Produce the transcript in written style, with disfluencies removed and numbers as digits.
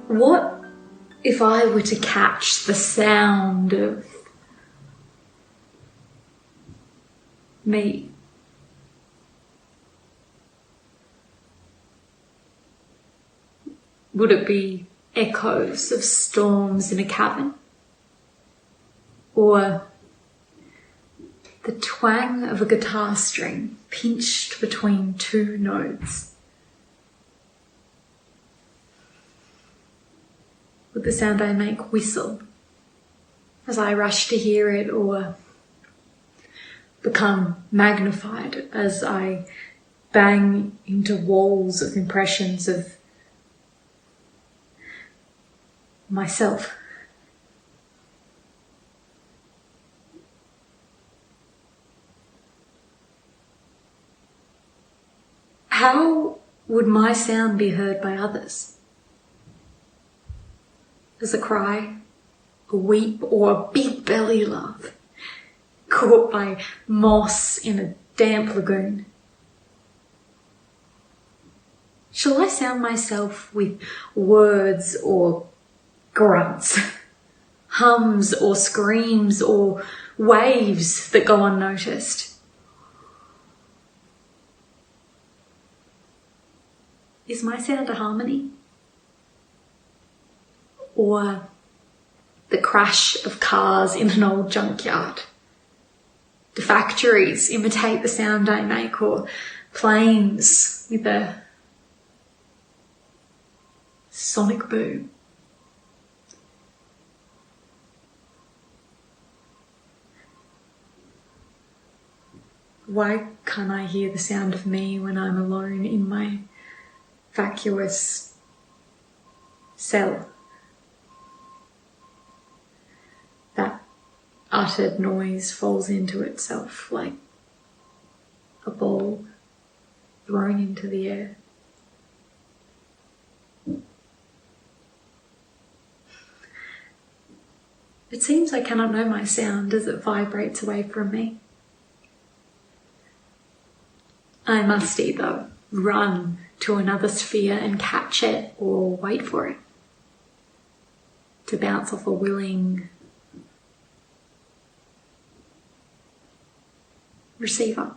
What if I were to catch the sound of me? Would it be echoes of storms in a cavern? Or the twang of a guitar string pinched between two notes? Would the sound I make whistle as I rush to hear it, or become magnified as I bang into walls of impressions of myself? How would my sound be heard by others? As a cry, a weep, or a big belly laugh, caught by moss in a damp lagoon? Shall I sound myself with words or grunts, hums or screams, or waves that go unnoticed? Is my sound a harmony? Or the crash of cars in an old junkyard? Do factories imitate the sound I make, or planes with a sonic boom? Why can't I hear the sound of me when I'm alone in my vacuous cell? That uttered noise falls into itself like a ball thrown into the air. It seems I cannot know my sound as it vibrates away from me. I must either run to another sphere and catch it, or wait for it to bounce off a willing receiver.